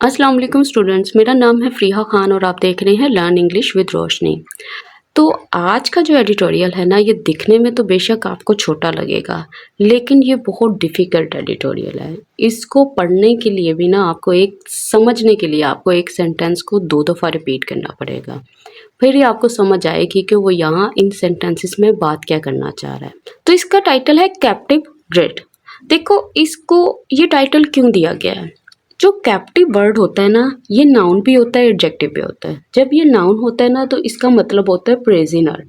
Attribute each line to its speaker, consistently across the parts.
Speaker 1: अस्सलाम वालेकुम स्टूडेंट्स, मेरा नाम है फ़रीहा ख़ान और आप देख रहे हैं लर्न इंग्लिश विद रोशनी। तो आज का जो एडिटोरियल है ना, ये दिखने में तो बेशक आपको छोटा लगेगा, लेकिन ये बहुत डिफ़िकल्ट एडिटोरियल है। इसको पढ़ने के लिए भी ना आपको समझने के लिए आपको एक सेंटेंस को 2 दफ़ा रिपीट करना पड़ेगा। फिर ही आपको समझ आएगी कि वो यहाँ इन सेंटेंसेस में बात क्या करना चाह रहा है। तो इसका टाइटल है कैप्टिव ग्रिड। देखो इसको ये टाइटल क्यों दिया गया है? जो कैप्टिव वर्ड होता है ना, ये नाउन भी होता है, एडजेक्टिव भी होता है। जब ये नाउन होता है ना, तो इसका मतलब होता है प्रिजनर,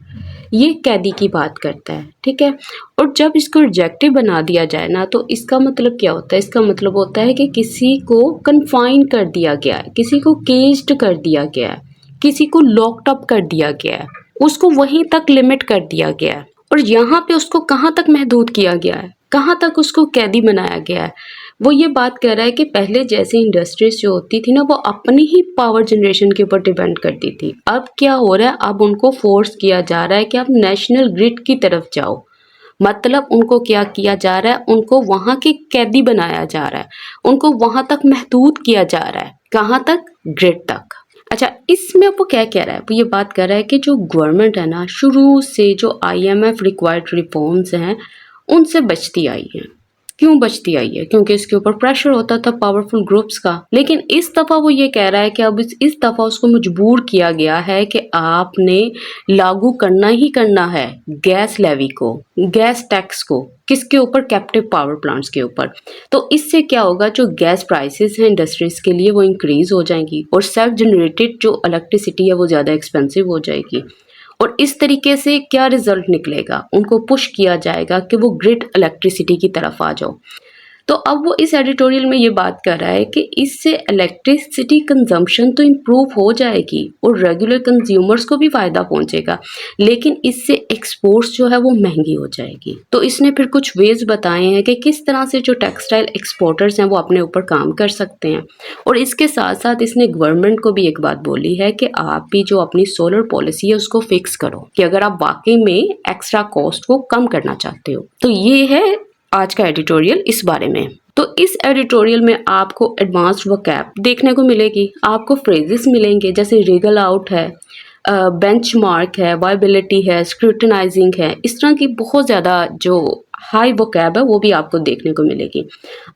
Speaker 1: ये कैदी की बात करता है, ठीक है। और जब इसको एडजेक्टिव बना दिया जाए ना, तो इसका मतलब क्या होता है? इसका मतलब होता है कि किसी को कन्फाइन कर दिया गया है, किसी को केज्ड कर दिया गया है, किसी को लॉक्ड अप कर दिया गया है, उसको वहीं तक लिमिट कर दिया गया है। और यहाँ पे उसको कहाँ तक महदूद किया गया है, कहाँ तक उसको कैदी बनाया गया है? वो ये बात कर रहा है कि पहले जैसे इंडस्ट्रीज जो होती थी ना, वो अपनी ही पावर जनरेशन के ऊपर डिपेंड करती थी। अब क्या हो रहा है? अब उनको फोर्स किया जा रहा है कि आप नेशनल ग्रिड की तरफ जाओ। मतलब उनको क्या किया जा रहा है? उनको वहां के कैदी बनाया जा रहा है, उनको वहां तक महदूद किया जा रहा है। कहाँ तक? ग्रिड तक। अच्छा, इसमें वो क्या कह रहा है? वो ये बात कर रहा है कि जो गवर्नमेंट है ना, शुरू से जो IMF रिक्वायर्ड रिफॉर्म्स हैं, उनसे बचती आई है। क्यों बचती आई है? क्योंकि इसके ऊपर प्रेशर होता था पावरफुल ग्रुप्स का। लेकिन इस दफ़ा वो ये कह रहा है कि अब इस दफ़ा उसको मजबूर किया गया है कि आपने लागू करना ही करना है गैस लेवी को, गैस टैक्स को। किसके ऊपर? कैप्टिव पावर प्लांट्स के ऊपर। तो इससे क्या होगा? जो गैस प्राइसेस हैं इंडस्ट्रीज के लिए वो इंक्रीज हो जाएंगी और सेल्फ जनरेटेड जो इलेक्ट्रिसिटी है वो ज़्यादा एक्सपेंसिव हो जाएगी। और इस तरीके से क्या रिजल्ट निकलेगा? उनको पुश किया जाएगा कि वो ग्रिड इलेक्ट्रिसिटी की तरफ आ जाओ। तो अब वो इस एडिटोरियल में ये बात कर रहा है कि इससे इलेक्ट्रिसिटी कंजम्पशन तो इम्प्रूव हो जाएगी और रेगुलर कंज्यूमर्स को भी फ़ायदा पहुंचेगा, लेकिन इससे एक्सपोर्ट्स जो है वो महंगी हो जाएगी। तो इसने फिर कुछ वेज बताए हैं कि किस तरह से जो टेक्सटाइल एक्सपोर्टर्स हैं वो अपने ऊपर काम कर सकते हैं। और इसके साथ साथ इसने गवर्नमेंट को भी एक बात बोली है कि आप भी जो अपनी सोलर पॉलिसी है उसको फिक्स करो, कि अगर आप वाकई में एक्स्ट्रा कॉस्ट को कम करना चाहते हो। तो ये है आज का एडिटोरियल इस बारे में। तो इस एडिटोरियल में आपको एडवांस्ड वोकैब देखने को मिलेगी, आपको फ्रेजेस मिलेंगे जैसे रिगल आउट है, बेंचमार्क है, वायबिलिटी है, स्क्रूटनाइजिंग है। इस तरह की बहुत ज़्यादा जो हाई वोकैब है वो भी आपको देखने को मिलेगी।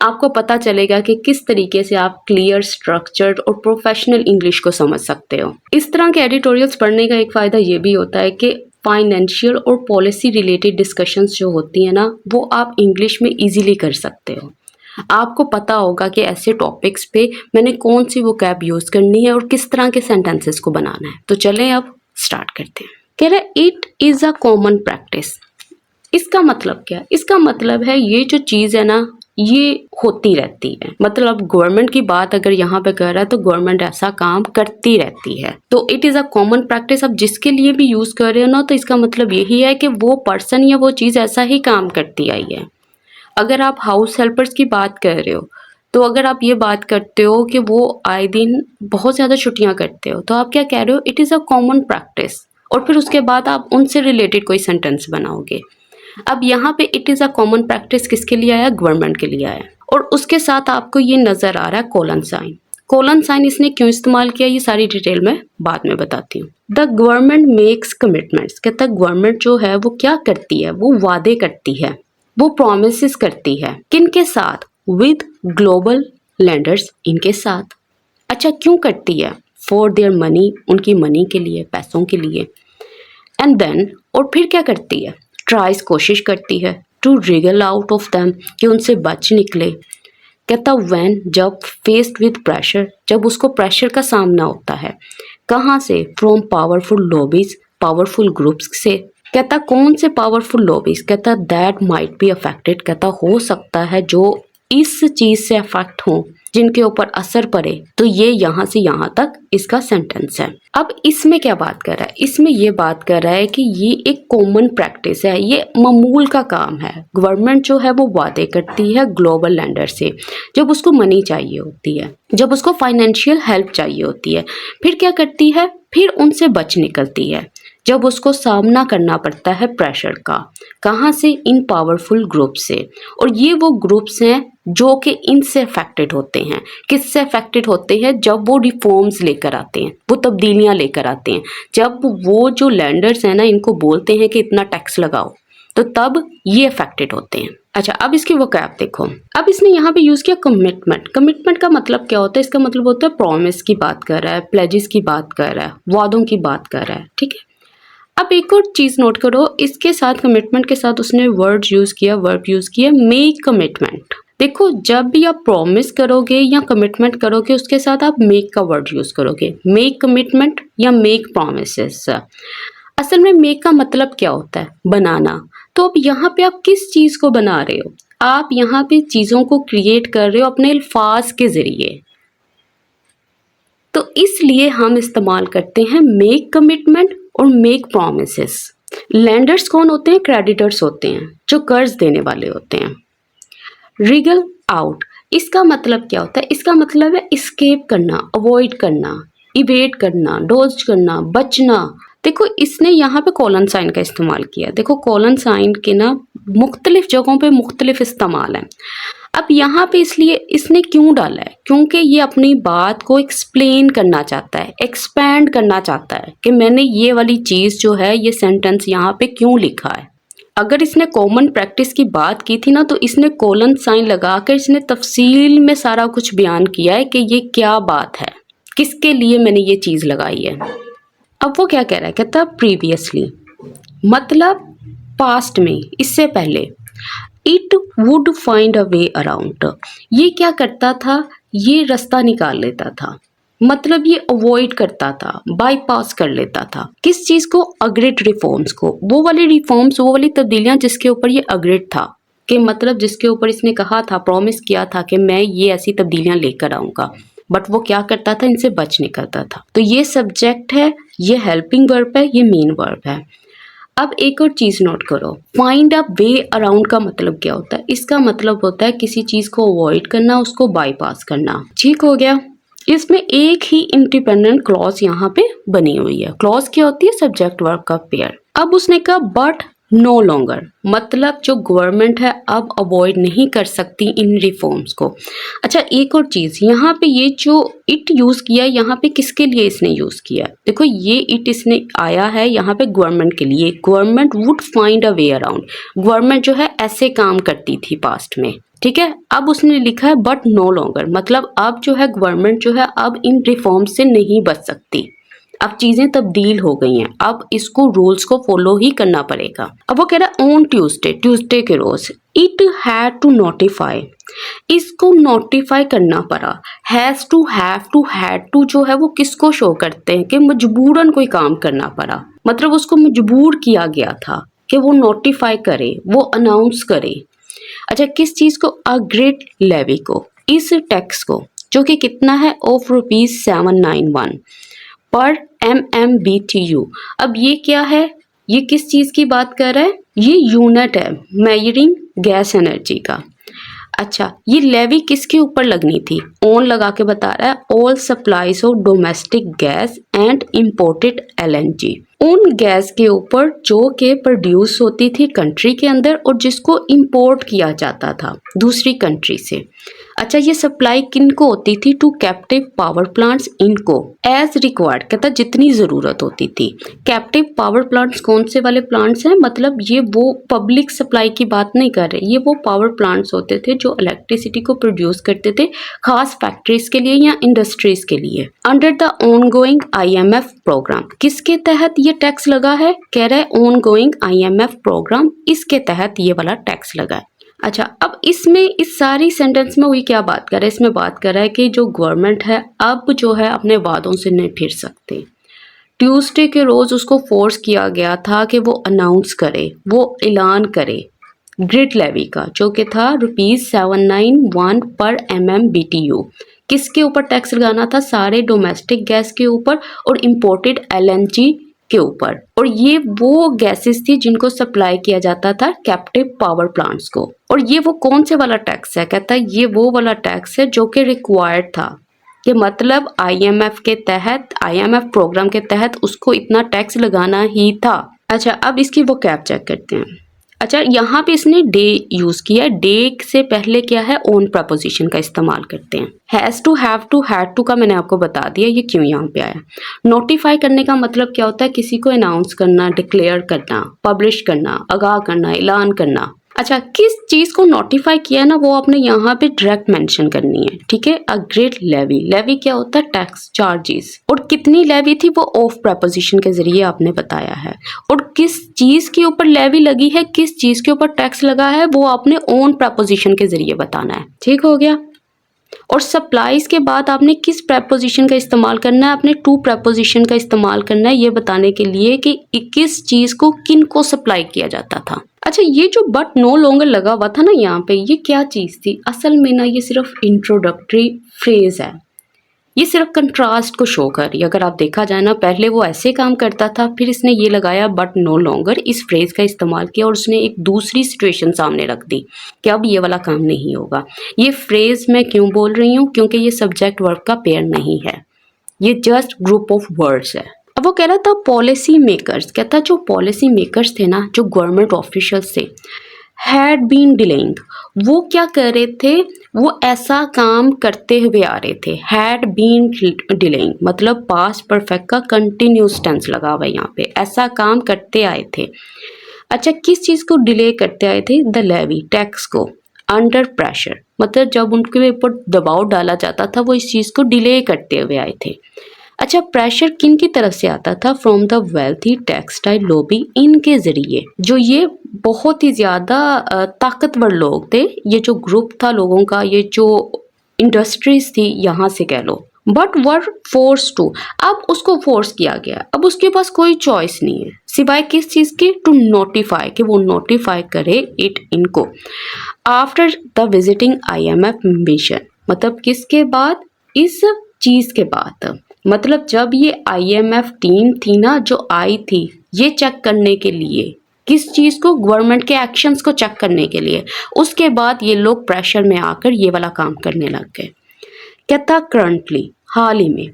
Speaker 1: आपको पता चलेगा कि किस तरीके से आप क्लियर, स्ट्रक्चर्ड और प्रोफेशनल इंग्लिश को समझ सकते हो। इस तरह के एडिटोरियल्स पढ़ने का एक फ़ायदा ये भी होता है कि फाइनेंशियल और पॉलिसी रिलेटेड डिस्कशंस जो होती हैं ना, वो आप इंग्लिश में इजीली कर सकते हो। आपको पता होगा कि ऐसे टॉपिक्स पे मैंने कौन सी वोकैब यूज़ करनी है और किस तरह के सेंटेंसेस को बनाना है। तो चलें अब स्टार्ट करते हैं। कह रहे it is a common practice. इसका मतलब क्या? इसका मतलब है ये जो चीज़ है ना, ये होती रहती है। मतलब गवर्नमेंट की बात अगर यहाँ पे कर रहा है तो गवर्नमेंट ऐसा काम करती रहती है। तो it is a common practice. अब जिसके लिए भी यूज़ कर रहे हो ना, तो इसका मतलब यही है कि वो पर्सन या वो चीज़ ऐसा ही काम करती आई है। अगर आप हाउस हेल्पर्स की बात कर रहे हो, तो अगर आप ये बात करते हो कि वो आए दिन बहुत ज़्यादा छुट्टियाँ करते हो, तो आप क्या कह रहे हो? It is a common practice. और फिर उसके बाद आप उनसे रिलेटेड कोई सेंटेंस बनाओगे। अब यहाँ पे it is a common practice किसके लिए आया? गवर्नमेंट के लिए आया। और उसके साथ आपको ये नज़र आ रहा है कोलन साइन। कोलन साइन इसने क्यों इस्तेमाल किया, ये सारी डिटेल में बाद में बताती हूँ। The government makes commitments. कहता है गवर्नमेंट जो है वो क्या करती है? वो वादे करती है, वो प्रोमिस करती है। किन के साथ? विद ग्लोबल लैंडर्स, इनके साथ। अच्छा, क्यों करती है? फॉर देयर मनी, उनकी मनी के लिए, पैसों के लिए। एंड देन, और फिर क्या करती है? ट्राइज, कोशिश करती है, to wriggle out of them, कि उनसे बच निकले। कहता व्हेन, जब, फेस्ड विद प्रेशर, जब उसको प्रेशर का सामना होता है। कहाँ से? From powerful lobbies, powerful groups से। कहता कौन से पावरफुल लॉबीज? कहता दैट माइट बी अफेक्टेड, कहता हो सकता है जो इस चीज से अफेक्ट हो, जिनके ऊपर असर पड़े। तो ये यहाँ से यहाँ तक इसका सेंटेंस है। अब इसमें क्या बात कर रहा है? इसमें ये बात कर रहा है कि ये एक कॉमन प्रैक्टिस है, ये मामूल का काम है। गवर्नमेंट जो है वो वादे करती है ग्लोबल लैंडर से, जब उसको मनी चाहिए होती है, जब उसको फाइनेंशियल हेल्प चाहिए होती है। फिर क्या करती है? फिर उनसे बच निकलती है, जब उसको सामना करना पड़ता है प्रेशर का। कहाँ से? इन पावरफुल ग्रुप से। और ये वो ग्रुप्स हैं जो कि इनसे अफेक्टेड होते हैं। किससे अफेक्टेड होते हैं? जब वो रिफॉर्म्स लेकर आते हैं, वो तब्दीलियां लेकर आते हैं, जब वो जो लैंडर्स हैं ना इनको बोलते हैं कि इतना टैक्स लगाओ, तो तब ये अफेक्टेड होते हैं। अच्छा, अब इसकी वोकैब देखो। अब इसने यहाँ पे यूज किया कमिटमेंट। कमिटमेंट का मतलब क्या होता है? इसका मतलब होता है प्रॉमिस की बात कर रहा है, प्लेजेस की बात कर रहा है, वादों की बात कर रहा है। ठीक है, अब एक और चीज नोट करो, इसके साथ कमिटमेंट के साथ उसने वर्ब यूज किया मेक कमिटमेंट। देखो, जब भी आप प्रॉमिस करोगे या कमिटमेंट करोगे उसके साथ आप मेक का वर्ड यूज करोगे। मेक कमिटमेंट या मेक प्रॉमिसेस। असल में मेक का मतलब क्या होता है? बनाना। तो अब यहाँ पे आप किस चीज को बना रहे हो? आप यहाँ पे चीजों को क्रिएट कर रहे हो अपने अल्फाज के जरिए। तो इसलिए हम इस्तेमाल करते हैं मेक कमिटमेंट और मेक प्रॉमिसेस। लैंडर्स कौन होते हैं? क्रेडिटर्स होते हैं, जो कर्ज देने वाले होते हैं। रिगल आउट, इसका मतलब क्या होता है? इसका मतलब है एस्केप करना, अवॉइड करना, इवेट करना, डॉज करना, बचना। देखो, इसने यहाँ पे कॉलन साइन का इस्तेमाल किया। देखो, कॉलन साइन के ना मुख्तलिफ जगहों पे मुख्तलिफ इस्तेमाल है। अब यहाँ पे इसलिए इसने क्यों डाला है? क्योंकि ये अपनी बात को एक्सप्लेन करना चाहता है, एक्सपैंड करना चाहता है कि मैंने ये वाली चीज़ जो है, ये सेंटेंस यहाँ पे क्यों लिखा है। अगर इसने कॉमन प्रैक्टिस की बात की थी ना, तो इसने कोलन साइन लगाकर इसने तफसील में सारा कुछ बयान किया है कि ये क्या बात है, किसके लिए मैंने ये चीज़ लगाई है। अब वो क्या कह रहा है? कहता प्रीवियसली, मतलब पास्ट में, इससे पहले। It would find a way around, ये क्या करता था? ये रास्ता निकाल लेता था, मतलब ये अवॉइड करता था, बाईपास कर लेता था। किस चीज को? अग्रेड रिफॉर्म्स को। वो वाली रिफॉर्म्स, वो वाली तब्दीलियां जिसके ऊपर ये अग्रेड था, कि मतलब जिसके ऊपर इसने कहा था, प्रॉमिस किया था कि मैं ये ऐसी तब्दीलियां लेकर आऊंगा, बट वो क्या करता था? इनसे बच निकलता था। तो ये सब्जेक्ट है, ये हेल्पिंग वर्ब है, ये मेन वर्ब है। अब एक और चीज नोट करो, फाइंड अ वे अराउंड का मतलब क्या होता है? इसका मतलब होता है किसी चीज को अवॉइड करना, उसको बाईपास करना। ठीक हो गया। इसमें एक ही इंडिपेंडेंट क्लॉज यहाँ पे बनी हुई है। क्लॉज क्या होती है? सब्जेक्ट वर्ब का पेयर। अब उसने कहा बट नो लॉन्गर, मतलब जो गवर्नमेंट है अब अवॉइड नहीं कर सकती इन रिफॉर्म्स को। अच्छा, एक और चीज, यहाँ पे ये जो इट यूज किया, यहाँ पे किसके लिए इसने यूज किया? देखो, ये इट इसने आया है यहाँ पे गवर्नमेंट के लिए। Government would find a way around, government जो है ऐसे काम करती थी पास्ट में। ठीक है, अब उसने लिखा है बट नो लॉन्गर, मतलब अब जो है गवर्नमेंट जो है अब इन रिफॉर्म से नहीं बच सकती। अब चीजें तब्दील हो गई हैं, अब इसको रूल्स को फॉलो ही करना पड़ेगा। अब वो कह रहा है ऑन ट्यूसडे, ट्यूसडे के रोज, इट हैड टू नोटिफाई, इसको नोटिफाई करना पड़ा। Has to, have to, had to जो है वो किसको शो करते हैं? कि मजबूरन कोई काम करना पड़ा, मतलब उसको मजबूर किया गया था कि वो नोटिफाई करे, वो अनाउंस करे। अच्छा, किस चीज को? अग्रेड लेवी को, इस टैक्स को, जो कि कितना है? ऑफ ₹791 पर MMBTU। अब ये क्या है? ये किस चीज की बात कर रहा है? ये यूनिट है मेजरिंग गैस एनर्जी का। अच्छा, ये लेवी किसके ऊपर लगनी थी? ऑन लगा के बता रहा है all supplies of domestic gas and imported LNG, उन गैस के ऊपर जो कि प्रोड्यूस होती थी कंट्री के अंदर और जिसको इंपोर्ट किया जाता था दूसरी कंट्री से। अच्छा, ये सप्लाई किनको होती थी? टू कैप्टिव पावर प्लांट्स, इनको एज रिक्वायर्ड, कहता जितनी जरूरत होती थी। कैप्टिव पावर प्लांट्स कौन से वाले प्लांट्स हैं? मतलब ये वो पब्लिक सप्लाई की बात नहीं कर रहे, ये वो पावर प्लांट्स होते थे जो इलेक्ट्रिसिटी को प्रोड्यूस करते थे खास फैक्ट्रीज के लिए या इंडस्ट्रीज के लिए। Under the ongoing IMF programme, किसके तहत ये टैक्स लगा है? कह रहा है ऑनगोइंग IMF प्रोग्राम, इसके तहत ये वाला टैक्स लगा है। अच्छा, अब इसमें इस सारी सेंटेंस में वही क्या बात कर रहा है? इसमें बात कर रहा है कि जो गवर्नमेंट है अब जो है अपने वादों से नहीं फिर सकते। ट्यूसडे के रोज उसको फोर्स किया गया था कि वो अनाउंस करे, वो ऐलान करे ग्रिड लेवी का, जो कि था ₹791 पर MMBTU। किसके ऊपर टैक्स लगाना था? सारे डोमेस्टिक गैस के ऊपर और इंपोर्टेड LNG के ऊपर। और ये वो गैसेस थी जिनको सप्लाई किया जाता था कैप्टिव पावर प्लांट्स को। और ये वो कौन से वाला टैक्स है? कहता है ये वो वाला टैक्स है जो कि रिक्वायर्ड था, कि मतलब IMF के तहत, IMF प्रोग्राम के तहत उसको इतना टैक्स लगाना ही था। अच्छा, अब इसकी वो कैप चेक करते हैं। अच्छा, यहाँ पे इसने डे यूज़ किया है। डे से पहले क्या है, ओन प्रपोजिशन का इस्तेमाल करते हैं। Has to, have to, had to का मैंने आपको बता दिया ये क्यों यहाँ पे आया। नोटिफाई करने का मतलब क्या होता है, किसी को अनाउंस करना, डिक्लेयर करना, पब्लिश करना, आगाह करना, ऐलान करना। अच्छा, किस चीज़ को नोटिफाई किया है ना, वो आपने यहाँ पे डायरेक्ट मेंशन करनी है, ठीक है। अ ग्रेट लेवी, लेवी क्या होता है, टैक्स, चार्जेस। और कितनी लेवी थी वो ऑफ प्रपोजिशन के जरिए आपने बताया है। और किस चीज़ के ऊपर लेवी लगी है, किस चीज़ के ऊपर टैक्स लगा है, वो आपने ऑन प्रपोजिशन के जरिए बताना है। ठीक हो गया। और सप्लाईज के बाद आपने किस प्रपोजिशन का इस्तेमाल करना है, आपने टू प्रपोजिशन का इस्तेमाल करना है, ये बताने के लिए कि किस चीज़ को किन को सप्लाई किया जाता था। अच्छा, ये जो बट नो लॉन्गर लगा हुआ था ना यहाँ पे, ये क्या चीज़ थी असल में ना, ये सिर्फ इंट्रोडक्टरी फ्रेज है। ये सिर्फ कंट्रास्ट को शो कर रही है। अगर आप देखा जाए ना, पहले वो ऐसे काम करता था, फिर इसने ये लगाया बट नो लॉन्गर, इस फ्रेज का इस्तेमाल किया और उसने एक दूसरी सिचुएशन सामने रख दी कि अब ये वाला काम नहीं होगा। ये फ्रेज मैं क्यों बोल रही हूँ, क्योंकि ये सब्जेक्ट वर्ब का पेयर नहीं है, ये जस्ट ग्रुप ऑफ वर्ड्स है। अब वो कह रहा था पॉलिसी मेकर्स, कहता जो पॉलिसी मेकर्स थे ना, जो गवर्नमेंट ऑफिशियल्स थे, हैड बीन डिलेइंग, वो क्या कर रहे थे, वो ऐसा काम करते हुए आ रहे थे। हैड बीन डिलेइंग मतलब पास्ट परफेक्ट का कंटिन्यूस टेंस लगा हुआ है यहाँ पे, ऐसा काम करते आए थे। अच्छा, किस चीज़ को डिले करते आए थे, द लेवी, टैक्स को। अंडर प्रेशर मतलब जब उनके ऊपर दबाव डाला जाता था, वो इस चीज़ को डिले करते हुए आए थे। अच्छा, प्रेशर किन की तरफ से आता था, from the wealthy textile lobby, इनके जरिए, जो ये बहुत ही ज़्यादा ताकतवर लोग थे, ये जो ग्रुप था लोगों का, ये जो इंडस्ट्रीज थी, यहाँ से कह लो। बट वर फोर्स टू, अब उसको फोर्स किया गया, अब उसके पास कोई चॉइस नहीं है सिवाय किस चीज़ की, टू नोटिफाई, कि वो नोटिफाई करे इट, इनको। After the visiting IMF mission मतलब किसके बाद, इस चीज़ के बाद, मतलब जब ये IMF टीम थी ना जो आई थी ये चेक करने के लिए, किस चीज़ को, गवर्नमेंट के एक्शंस को चेक करने के लिए, उसके बाद ये लोग प्रेशर में आकर ये वाला काम करने लग गए। कहता करंटली, हाल ही में।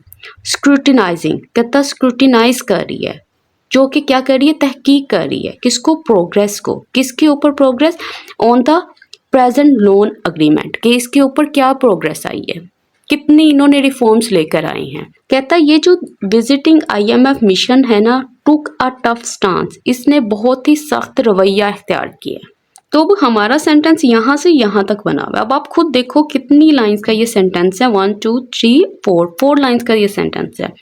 Speaker 1: स्क्रूटिनाइजिंग कहता स्क्रूटिनाइज कर रही है, जो कि क्या कर रही है, तहकीक कर रही है, किसको, प्रोग्रेस को। किसके ऊपर progress, on the present loan agreement, कि इसके ऊपर क्या प्रोग्रेस आई है, कितनी इन्होंने रिफॉर्म्स लेकर आए हैं। कहता ये जो विजिटिंग IMF मिशन है ना, टुक अ टफ स्टांस, इसने बहुत ही सख्त रवैया इख्तियार किया। तो अब हमारा सेंटेंस यहाँ से यहाँ तक बना हुआ है। अब आप खुद देखो कितनी लाइंस का ये सेंटेंस है, 1 2 3 4 लाइंस का ये सेंटेंस है।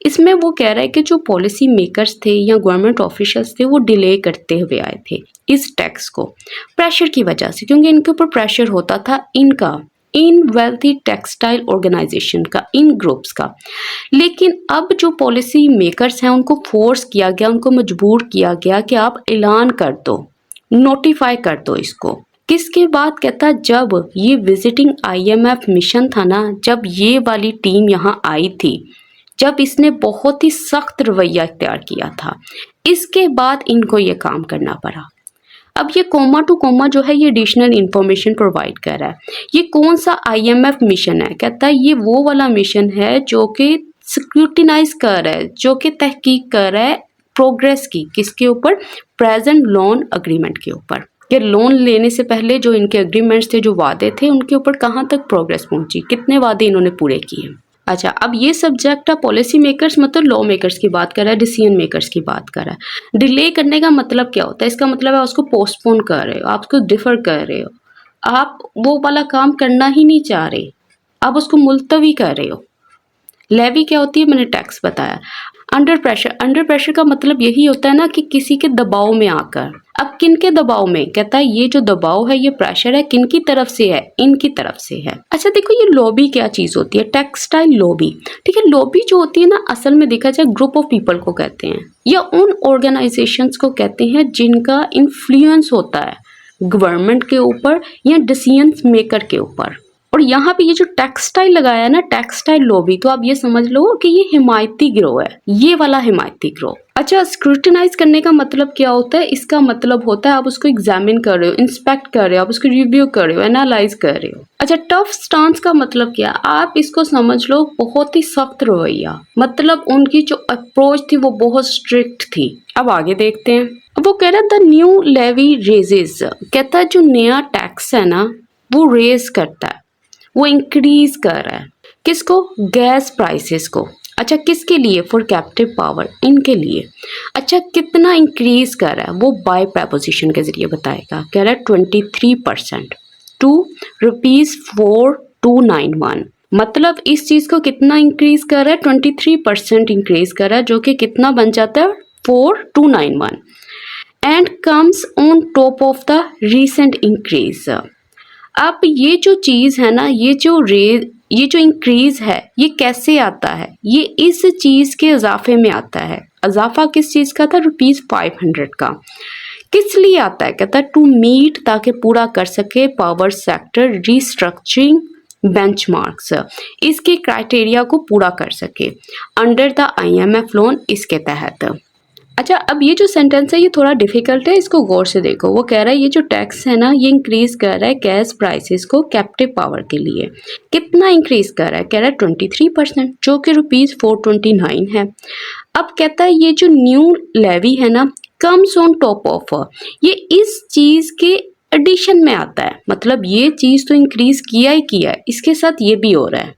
Speaker 1: इसमें वो कह रहा है कि जो पॉलिसी मेकर्स थे या गवर्नमेंट ऑफिशियल्स थे, वो डिले करते हुए आए थे इस टैक्स को प्रेशर की वजह से, क्योंकि इनके ऊपर प्रेशर होता था इनका, इन वेल्थी टेक्सटाइल ऑर्गेनाइजेशन का, इन ग्रुप्स का। लेकिन अब जो पॉलिसी मेकर्स हैं उनको फोर्स किया गया, उनको मजबूर किया गया कि आप ऐलान कर दो, नोटिफाई कर दो इसको। किसके बाद, कहता जब ये विजिटिंग IMF मिशन था ना, जब ये वाली टीम यहाँ आई थी, जब इसने बहुत ही सख्त रवैया इख्तियार किया था, इसके बाद इनको ये काम करना पड़ा। अब ये कोमा टू कोमा जो है ये एडिशनल इंफॉर्मेशन प्रोवाइड कर रहा है। ये कौन सा IMF मिशन है, कहता है ये वो वाला मिशन है जो कि स्क्रूटिनाइज कर रहा है, जो कि तहकीक कर रहा है प्रोग्रेस की, किसके ऊपर, प्रेजेंट लोन अग्रीमेंट के ऊपर, कि लोन लेने से पहले जो इनके अग्रीमेंट्स थे, जो वादे थे, उनके ऊपर कहाँ तक प्रोग्रेस पहुंची, कितने वादे इन्होंने पूरे किए। अच्छा, अब ये सब्जेक्ट है पॉलिसी मेकर्स मतलब लॉ मेकर्स की बात कर रहा है, डिसीजन मेकर्स की बात कर रहा है। डिले करने का मतलब क्या होता है, इसका मतलब है उसको पोस्टपोन कर रहे हो, आप उसको डिफर कर रहे हो, आप वो वाला काम करना ही नहीं चाह रहे, आप उसको मुलतवी कर रहे हो। लेवी क्या होती है, मैंने टैक्स बताया। अंडर प्रेशर, अंडर प्रेशर का मतलब यही होता है ना कि किसी के दबाव में आकर। अब किन के दबाव में, कहता है ये जो दबाव है, ये प्रेशर है, किन की तरफ से है, इनकी तरफ से है। अच्छा देखो, ये लॉबी क्या चीज होती है, टेक्सटाइल लॉबी, ठीक है। लॉबी जो होती है ना, असल में देखा जाए ग्रुप ऑफ पीपल को कहते हैं, या उन ऑर्गेनाइजेशंस को कहते हैं जिनका इन्फ्लुएंस होता है गवर्नमेंट के ऊपर या डिसीजन मेकर के ऊपर। और यहाँ पे ये जो टेक्सटाइल लगाया है ना, टेक्सटाइल लॉबी, तो आप ये समझ लो कि ये हिमायती गिरोह है, ये वाला हिमायती गिरोह। अच्छा, स्क्रूटिनाइज करने का मतलब क्या होता है, इसका मतलब होता है आप उसको एग्जामिन कर रहे हो, इंस्पेक्ट कर रहे हो, आप उसको रिव्यू कर रहे हो, एनालाइज कर रहे हो। अच्छा, टफ स्टांस का मतलब क्या, आप इसको समझ लो बहुत ही सख्त रवैया, मतलब उनकी जो अप्रोच थी वो बहुत स्ट्रिक्ट थी। अब आगे देखते हैं। अब वो कह रहा है द न्यू लेवी रेजेस, कहता है जो नया टैक्स है ना वो रेज करता है, वो इंक्रीज कर रहा है किसको, गैस प्राइसेस को। अच्छा किसके लिए, फॉर कैप्टिव पावर, इनके लिए। अच्छा कितना इंक्रीज कर रहा है, वो बाय प्रपोजिशन के जरिए बताएगा। कह रहा है 23% टू ₹4291, मतलब इस चीज को कितना इंक्रीज कर रहा है, 23% इंक्रीज कर रहा है, जो कि कितना बन जाता है 4291, and comes on top of the recent increase. अब ये जो चीज़ है ना, ये जो इंक्रीज है ये कैसे आता है, ये इस चीज़ के इजाफे में आता है। इजाफा किस चीज़ का था, ₹500 का। किस लिए आता है, कहता है टू मीट, ताकि पूरा कर सके पावर सेक्टर रीस्ट्रक्चरिंग बेंचमार्क्स, इसके क्राइटेरिया को पूरा कर सके अंडर द IMF लोन, इसके तहत। अच्छा अब ये जो सेंटेंस है ये थोड़ा डिफिकल्ट है, इसको गौर से देखो। वो कह रहा है ये जो टैक्स है ना ये इंक्रीज कर रहा है गैस प्राइसेस को कैप्टिव पावर के लिए। कितना इंक्रीज कर रहा है, कह रहा है 23%, जो कि ₹429 है। अब कहता है ये जो न्यू लेवी है ना कम्स ऑन टॉप ऑफ, ये इस चीज के एडिशन में आता है, मतलब ये चीज तो इंक्रीज किया ही किया है, इसके साथ ये भी हो रहा है,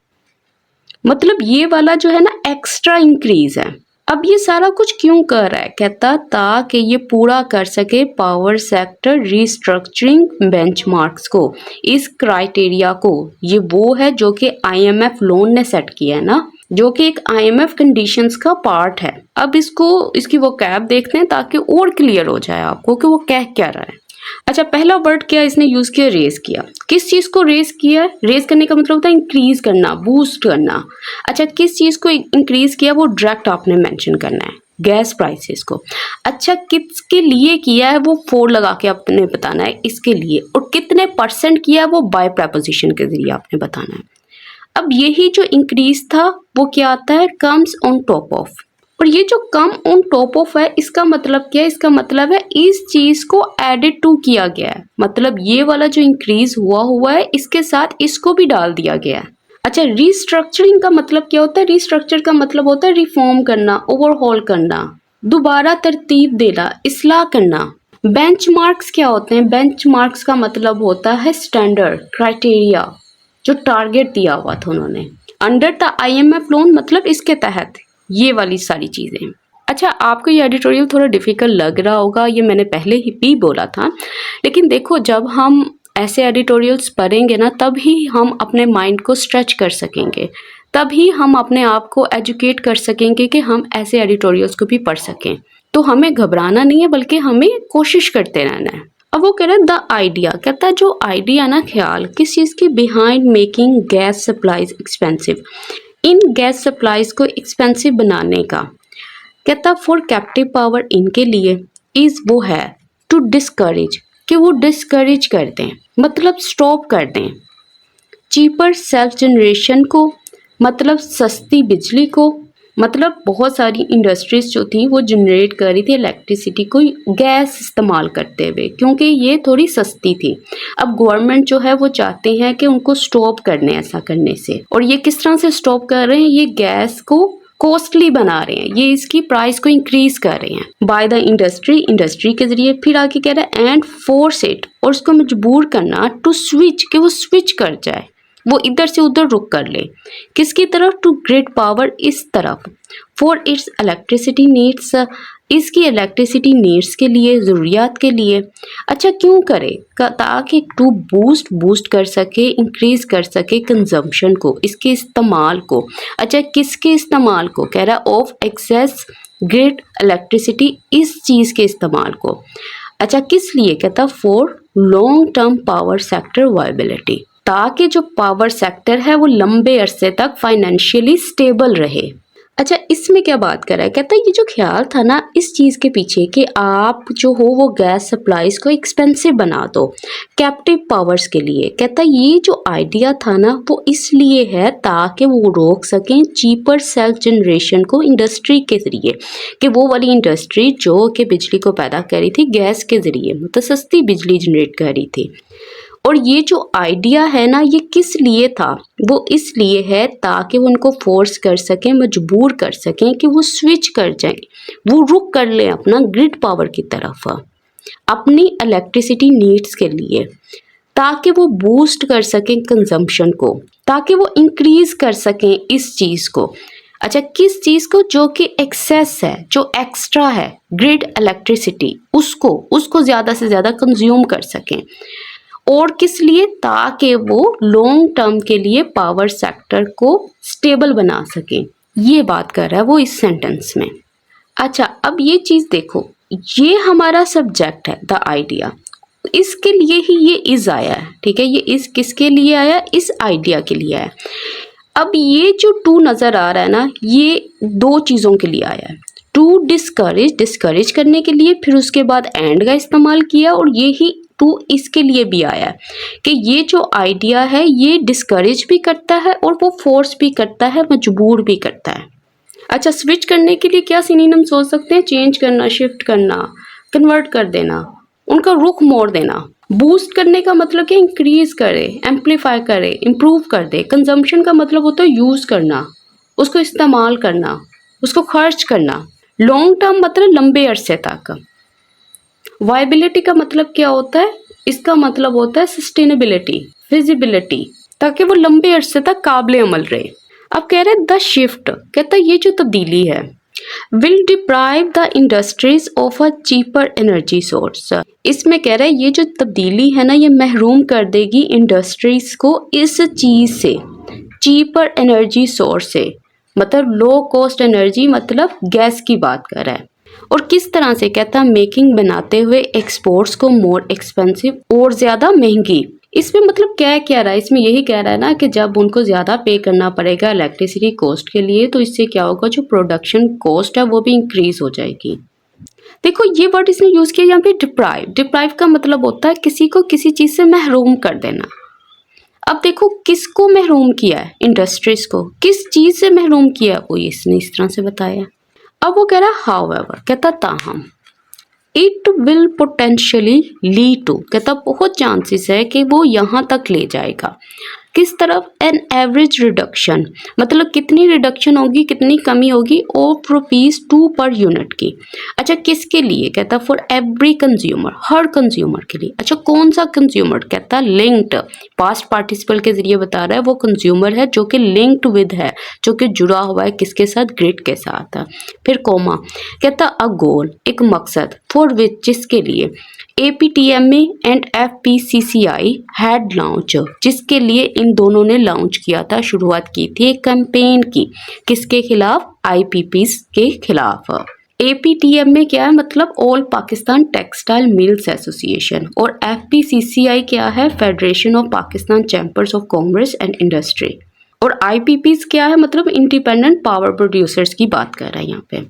Speaker 1: मतलब ये वाला जो है ना एक्स्ट्रा इंक्रीज है। अब ये सारा कुछ क्यों कर रहा है, कहता ताकि ये पूरा कर सके पावर सेक्टर रीस्ट्रक्चरिंग बेंचमार्क्स को, इस क्राइटेरिया को। ये वो है जो कि IMF लोन ने सेट किया है ना, जो कि एक IMF कंडीशंस का पार्ट है। अब इसकी वो कैब देखते हैं ताकि और क्लियर हो जाए आपको कि वो कह क्या रहा है। अच्छा पहला वर्ड क्या इसने यूज किया, रेज किया। किस चीज को रेज किया, रेज करने का मतलब होता है इंक्रीज करना, बूस्ट करना। अच्छा किस चीज को इंक्रीज किया, वो डायरेक्ट आपने मेंशन करना है, गैस प्राइसेस को। अच्छा किसके लिए किया है, वो 4 लगा के आपने बताना है, इसके लिए। और कितने परसेंट किया है, वो बाय प्रपोजिशन के जरिए आपने बताना है। अब यही जो इंक्रीज था वो क्या आता है, कम्स ऑन टॉप ऑफ। और ये जो कम ऑन टॉप ऑफ है इसका मतलब क्या है, इसका मतलब है इस चीज को एडेड टू किया गया है, मतलब ये वाला जो इंक्रीज हुआ है इसके साथ इसको भी डाल दिया गया है। अच्छा रीस्ट्रक्चरिंग का मतलब क्या होता है, रीस्ट्रक्चर का मतलब होता है रिफॉर्म करना, ओवरहॉल करना, दोबारा तरतीब देना, इस्लाह करना। बेंचमार्क्स क्या होते हैं, बेंचमार्क्स का मतलब होता है स्टैंडर्ड, क्राइटेरिया, जो टारगेट दिया हुआ था उन्होंने अंडर द IMF लोन, मतलब इसके तहत ये वाली सारी चीज़ें। अच्छा आपको ये एडिटोरियल थोड़ा डिफिकल्ट लग रहा होगा, ये मैंने पहले ही भी बोला था, लेकिन देखो जब हम ऐसे एडिटोरियल्स पढ़ेंगे ना तभी हम अपने माइंड को स्ट्रेच कर सकेंगे, तभी हम अपने आप को एजुकेट कर सकेंगे कि हम ऐसे एडिटोरियल्स को भी पढ़ सकें। तो हमें घबराना नहीं है बल्कि हमें कोशिश करते रहना है। अब वो कह रहा है द आइडिया, कहता है जो आइडिया ना, ख्याल किस चीज़ की, behind making gas supplies expensive, इन गैस सप्लाईज को एक्सपेंसिव बनाने का। कहता फॉर कैप्टिव पावर, इनके लिए, इज वो है टू डिस्करेज, कि वो डिस्करेज कर दें, मतलब स्टॉप कर दें। चीपर सेल्फ जनरेशन को, मतलब सस्ती बिजली को, मतलब बहुत सारी इंडस्ट्रीज जो थी वो जनरेट कर रही थी इलेक्ट्रिसिटी को गैस इस्तेमाल करते हुए, क्योंकि ये थोड़ी सस्ती थी। अब गवर्नमेंट जो है वो चाहते हैं कि उनको स्टॉप करने ऐसा करने से, और ये किस तरह से स्टॉप कर रहे हैं, ये गैस को कॉस्टली बना रहे हैं, ये इसकी प्राइस को इंक्रीज कर रहे हैं बाय द इंडस्ट्री के जरिए। फिर आगे कह रहा है एंड फोर्स इट, और उसको मजबूर करना टू स्विच, कि वो स्विच कर जाए, वो इधर से उधर रुक कर ले, किसकी तरफ, टू ग्रिड पावर, इस तरफ, फॉर इट्स इलेक्ट्रिसिटी नीड्स, इसकी इलेक्ट्रिसिटी नीड्स के लिए, ज़रूरियात के लिए। अच्छा क्यों करे, ताकि टू बूस्ट कर सके, इंक्रीज कर सके कंजम्पशन को, इसके इस्तेमाल को। अच्छा किसके इस्तेमाल को, कह रहा है ऑफ एक्सेस ग्रिड इलेक्ट्रिसिटी, इस चीज़ के इस्तेमाल को। अच्छा किस लिए, कहता for long term power sector viability, ताकि जो पावर सेक्टर है वो लंबे अरसे तक फाइनेंशियली स्टेबल रहे। अच्छा इसमें क्या बात कर रहा है, कहता है ये जो ख्याल था ना इस चीज़ के पीछे कि आप जो हो वो गैस सप्लाईज को एक्सपेंसिव बना दो कैप्टिव पावर्स के लिए, कहता है ये जो आइडिया था ना वो इसलिए है ताकि वो रोक सकें चीपर सेल्फ जनरेशन को इंडस्ट्री के ज़रिए, कि वो वाली इंडस्ट्री जो कि बिजली को पैदा कर रही थी गैस के ज़रिए, मतलब सस्ती बिजली जनरेट कर रही थी, और ये जो आइडिया है ना, ये किस लिए था? वो इसलिए है ताकि वो उनको फोर्स कर सकें, मजबूर कर सकें कि वो स्विच कर जाएं, वो रुक कर लें अपना ग्रिड पावर की तरफ अपनी इलेक्ट्रिसिटी नीड्स के लिए, ताकि वो बूस्ट कर सकें कंजम्पशन को, ताकि वो इंक्रीज कर सकें इस चीज़ को। अच्छा, किस चीज़ को? जो कि एक्सेस है, जो एक्स्ट्रा है ग्रिड इलेक्ट्रिसिटी, उसको ज़्यादा से ज़्यादा कंज्यूम कर सकें। और किस लिए? ताकि वो लॉन्ग टर्म के लिए पावर सेक्टर को स्टेबल बना सकें। ये बात कर रहा है वो इस सेंटेंस में। अच्छा, अब ये चीज़ देखो, ये हमारा सब्जेक्ट है द आइडिया, इसके लिए ही ये इज आया है, ठीक है। ये इज किसके लिए आया? इस आइडिया के लिए आया। अब ये जो टू नज़र आ रहा है ना, ये दो चीज़ों के लिए आया है। टू डिस्करेज करने के लिए, फिर उसके बाद एंड का इस्तेमाल किया, और ये ही टू इसके लिए भी आया है कि ये जो आइडिया है ये डिस्करेज भी करता है और वो फोर्स भी करता है, मजबूर भी करता है। अच्छा, स्विच करने के लिए क्या सिनोनिम सोच सकते हैं? चेंज करना, शिफ्ट करना, कन्वर्ट कर देना, उनका रुख मोड़ देना। बूस्ट करने का मतलब क्या? इंक्रीज करे, एम्पलीफाई करे, इम्प्रूव कर दे। कंजम्पशन का मतलब होता है यूज करना, उसको इस्तेमाल करना, उसको खर्च करना। लॉन्ग टर्म मतलब लंबे अरसे तक। वायबिलिटी का मतलब क्या होता है? इसका मतलब होता है सस्टेनेबिलिटी, फिजिबिलिटी, ताकि वो लंबे अरसे तक काबिल अमल रहे। अब कह रहे हैं द शिफ्ट, कहता है ये जो तब्दीली है, will deprive the industries of a cheaper energy source. इसमें कह रहा है ये जो तब्दीली है ना, ये महरूम कर देगी इंडस्ट्रीज को इस चीज से, चीपर एनर्जी सोर्स से, मतलब लो कॉस्ट एनर्जी, मतलब गैस की बात कर रहा है। और किस तरह से? कहता है मेकिंग, बनाते हुए, एक्सपोर्ट्स को मोर एक्सपेंसिव, और ज़्यादा महंगी। इसमें मतलब क्या कह रहा है? इसमें यही कह रहा है ना कि जब उनको ज़्यादा पे करना पड़ेगा इलेक्ट्रिसिटी कॉस्ट के लिए, तो इससे क्या होगा, जो प्रोडक्शन कॉस्ट है वो भी इंक्रीज हो जाएगी। देखो ये वर्ड इसने यूज़ किया यहाँ पे डिप्राइव का मतलब होता है किसी को किसी चीज़ से महरूम कर देना। अब देखो किसको महरूम किया है? इंडस्ट्रीज को। किस चीज़ से महरूम किया? वो इसने इस तरह से बताया। अब वो कह रहा है हाउएवर, कहता ताहम, it will potentially lead to, कहता बहुत चांसेस है कि वो यहाँ तक ले जाएगा। किस तरफ? एन एवरेज रिडक्शन, मतलब कितनी रिडक्शन होगी, कितनी कमी होगी, ऑफ ₹2 पर यूनिट की। अच्छा, किसके लिए? कहता for every consumer, her consumer के लिए। अच्छा, कौन सा कंज्यूमर? कहता लिंक्ड, पास्ट पार्टिसिपल के जरिए बता रहा है वो कंज्यूमर है जो कि लिंक्ड विद है, जो कि जुड़ा हुआ है किसके साथ? ग्रिड के साथ। फिर कोमा, कहता अ गोल, एक मकसद, फॉर विच, जिसके लिए, APTMA and FPCCI had launch, जिसके लिए इन दोनों ने लॉन्च किया था, शुरुआत की थी एक कैंपेन की, किसके खिलाफ? IPPs के खिलाफ। APTMA क्या है? मतलब all Pakistan textile mills association, और FPCCI क्या है? Federation of Pakistan chambers of commerce and industry. और IPPs क्या है? मतलब इंडिपेंडेंट पावर प्रोड्यूसर्स की बात कर रहा है यहाँ पे।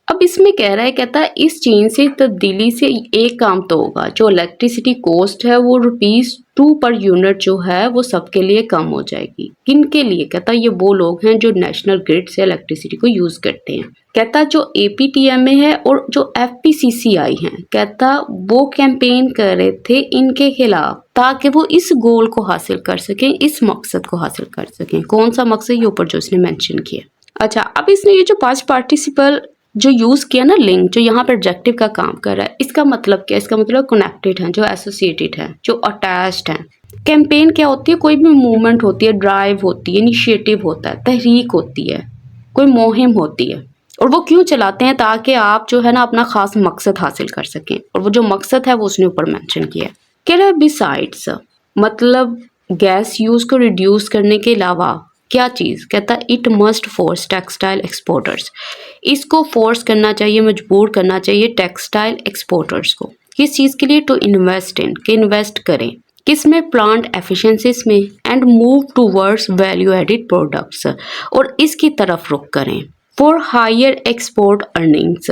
Speaker 1: अब इसमें कह रहा है, कहता है इस चेंज से, तब्दीली से एक काम तो होगा, जो इलेक्ट्रिसिटी कॉस्ट है वो ₹2 पर यूनिट जो है वो सबके लिए कम हो जाएगी। किन के लिए? कहता ये वो लोग हैं जो नेशनल ग्रिड से इलेक्ट्रिसिटी को यूज करते हैं। कहता जो APTMA है और जो FPCCI हैं, कहता वो कैंपेन कर रहे थे इनके खिलाफ, ताकि वो इस गोल को हासिल कर सकें, इस मकसद को हासिल कर सकें। कौन सा मकसद? ये ऊपर जो इसने मेंशन किया। अच्छा, अब इसने ये जो पास्ट पार्टिसिपल जो यूज़ किया ना, लिंक, जो यहाँ पर ऑब्जेक्टिव का काम कर रहा है, इसका मतलब क्या? इसका मतलब कनेक्टेड है, जो एसोसिएटेड है, जो अटैच्ड है। कैंपेन क्या होती है? कोई भी मूवमेंट होती है, ड्राइव होती है, इनिशिएटिव होता है, तहरीक होती है, कोई मुहिम होती है। और वो क्यों चलाते हैं? ताकि आप जो है ना अपना खास मकसद हासिल कर सकें। और वो जो मकसद है वो उसने ऊपर मेंशन किया है। कह रहा है बिसाइड्स, मतलब गैस यूज़ को रिड्यूस करने के अलावा क्या चीज़? कहता है it must force textile exporters, इसको फोर्स करना चाहिए, मजबूर करना चाहिए टेक्सटाइल एक्सपोर्टर्स को। किस चीज़ के लिए? टू इन्वेस्ट इन, कि इन्वेस्ट करें किस में? प्लांट एफिशिएंसीज में, and move towards value added products, और इसकी तरफ रुख करें। फॉर हायर एक्सपोर्ट अर्निंग्स,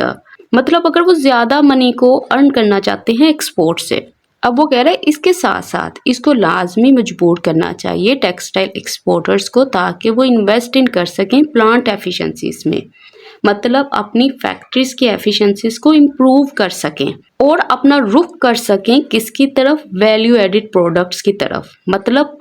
Speaker 1: मतलब अगर वो ज़्यादा मनी को अर्न करना चाहते हैं एक्सपोर्ट से, अब वो कह रहा है इसके साथ साथ इसको लाजमी मजबूर करना चाहिए टेक्सटाइल एक्सपोर्टर्स को, ताकि वो इन्वेस्ट इन कर सकें प्लांट एफिशिएंसीज में, मतलब अपनी फैक्ट्रीज की एफिशिएंसीज को इम्प्रूव कर सकें और अपना रुख कर सकें किसकी तरफ, वैल्यू एडिड प्रोडक्ट्स की तरफ, मतलब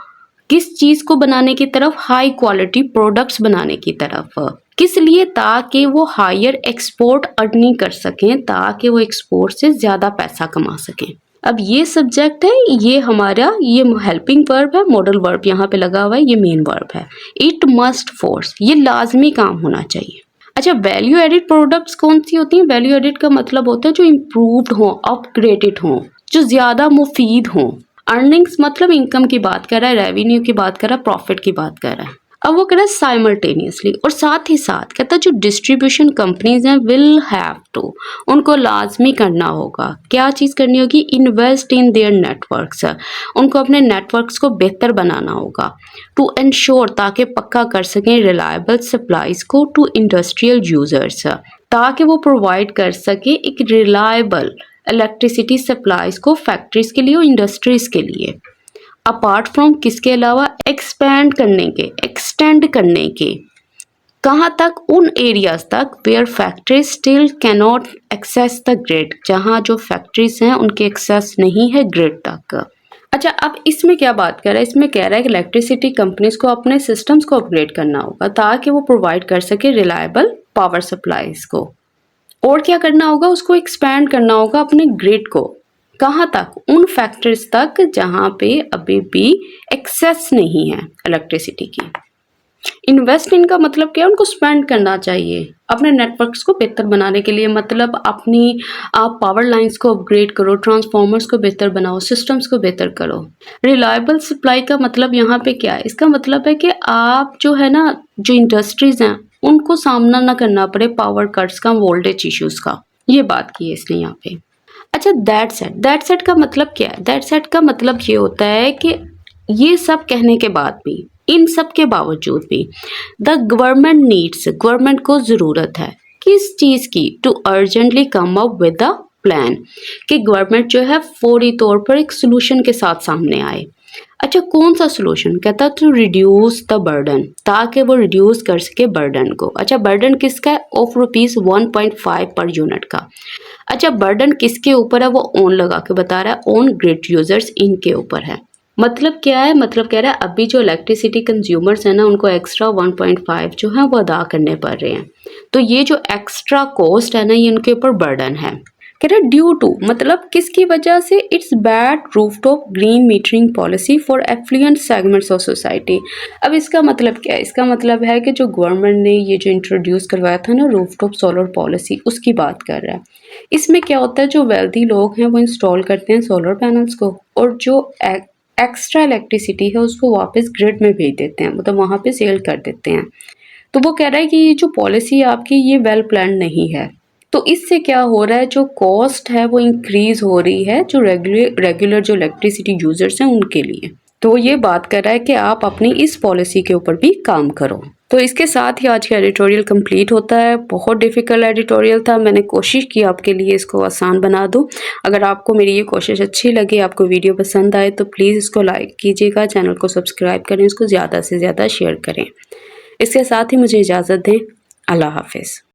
Speaker 1: किस चीज को बनाने की तरफ, हाई क्वालिटी प्रोडक्ट्स बनाने की तरफ। किस लिए, ताकि वो हायर एक्सपोर्ट अर्निंग कर सकें, ताकि वो एक्सपोर्ट से ज्यादा पैसा कमा सकें। अब ये सब्जेक्ट है, ये हमारा ये हेल्पिंग वर्ब है, मॉडल वर्ब यहाँ पे लगा हुआ है, ये मेन वर्ब है। इट मस्ट फोर्स, ये लाजमी काम होना चाहिए। अच्छा, वैल्यू एडिड प्रोडक्ट्स कौन सी होती हैं? वैल्यू एडिड का मतलब होता है जो इम्प्रूव्ड हो, अपग्रेडेड हो, जो ज्यादा मुफीद हो। अर्निंग्स मतलब इनकम की बात कर रहा है, रेवेन्यू की बात कर रहा है, प्रॉफिट की बात कर रहा है। अब वो कह रहा है साइमल्टेनियसली, और साथ ही साथ कहता है जो डिस्ट्रीब्यूशन कंपनीज हैं विल हैव टू, उनको लाजमी करना होगा, क्या चीज़ करनी होगी, इन्वेस्ट इन देयर नेटवर्क्स, उनको अपने नेटवर्क्स को बेहतर बनाना होगा, टू इंश्योर, ताकि पक्का कर सकें रिलायबल सप्लाईज को टू इंडस्ट्रियल यूजर्स, ताकि वो प्रोवाइड कर सके एक रिलायबल इलेक्ट्रिसिटी सप्लाईज को फैक्ट्रीज के लिए और इंडस्ट्रीज के लिए। अपार्ट फ्रॉम किसके अलावा, एक्सपेंड करने के, एक्सटेंड करने के, कहाँ तक, उन एरियाज तक where factories still cannot access the grid, जहाँ जो फैक्ट्रीज हैं उनके एक्सेस नहीं है ग्रिड तक। अच्छा, अब इसमें क्या बात कर रहा है, इसमें कह रहा है कि इलेक्ट्रिसिटी कंपनीज को अपने सिस्टम्स को अपग्रेड करना होगा ताकि वो प्रोवाइड कर सके रिलायबल पावर सप्लाईज को, और क्या करना होगा, उसको एक्सपैंड करना होगा अपने ग्रिड को, कहाँ तक, उन फैक्ट्रीज तक जहाँ पे अभी भी एक्सेस नहीं है इलेक्ट्रिसिटी की। इन्वेस्ट इन का मतलब क्या है, उनको स्पेंड करना चाहिए अपने नेटवर्क्स को बेहतर बनाने के लिए, मतलब अपनी आप पावर लाइंस को अपग्रेड करो, ट्रांसफॉर्मर्स को बेहतर बनाओ, सिस्टम्स को बेहतर करो। रिलायबल सप्लाई का मतलब यहाँ पे क्या है, इसका मतलब है कि आप जो है ना, जो इंडस्ट्रीज हैं उनको सामना ना करना पड़े पावर कट्स का, वोल्टेज इश्यूज का, ये बात की है इसने यहाँ पे। अच्छा, दैट सेट का मतलब क्या है, दैट सेट का मतलब ये होता है कि ये सब कहने के बाद भी, इन सब के बावजूद भी, द गवर्नमेंट नीड्स, गवर्नमेंट को ज़रूरत है किस चीज़ की, to urgently come up with the plan, कि गवर्नमेंट जो है फौरी तौर पर एक सोल्यूशन के साथ सामने आए। अच्छा, कौन सा सोल्यूशन, कहता टू रिड्यूस द बर्डन, ताकि वो रिड्यूस कर सके बर्डन को। अच्छा, बर्डन किसका है, ऑफ ₹1.5 पर यूनिट का। अच्छा, बर्डन किसके ऊपर है, वो ऑन लगा के बता रहा है, ऑन ग्रिड यूजर्स, इनके ऊपर है। मतलब क्या है, मतलब कह रहा है अभी जो इलेक्ट्रिसिटी कंज्यूमर्स हैं ना, उनको एक्स्ट्रा 1.5 जो है वो अदा करने पड़ रहे हैं, तो ये जो एक्स्ट्रा कॉस्ट है ना, ये इनके ऊपर बर्डन है। कह रहा है ड्यू टू, मतलब किसकी वजह से, it's bad rooftop green metering policy for affluent segments of society. अब इसका मतलब क्या है, इसका मतलब है कि जो गवर्नमेंट ने ये जो इंट्रोड्यूस करवाया था ना रूफटॉप सोलर पॉलिसी, उसकी बात कर रहा है। इसमें क्या होता है, जो वेल्दी लोग हैं वो इंस्टॉल करते हैं सोलर पैनल्स को, और जो एक्स्ट्रा इलेक्ट्रिसिटी है उसको वापस ग्रिड में भेज देते हैं, मतलब वहाँ पे सेल कर देते हैं। तो वो कह रहा है कि ये जो पॉलिसी आपकी ये वेल प्लान नहीं है, तो इससे क्या हो रहा है, जो कॉस्ट है वो इंक्रीज हो रही है जो रेगुलर जो इलेक्ट्रिसिटी यूजर्स हैं उनके लिए। तो ये बात कर रहा है कि आप अपनी इस पॉलिसी के ऊपर भी काम करो। तो इसके साथ ही आज का एडिटोरियल कंप्लीट होता है। बहुत डिफ़िकल्ट एडिटोरियल था, मैंने कोशिश की आपके लिए इसको आसान बना दूं। अगर आपको मेरी ये कोशिश अच्छी लगे, आपको वीडियो पसंद आए, तो प्लीज़ इसको लाइक कीजिएगा, चैनल को सब्सक्राइब करें, इसको ज़्यादा से ज़्यादा शेयर करें। इसके साथ ही मुझे इजाज़त दें। अल्लाह हाफिज़।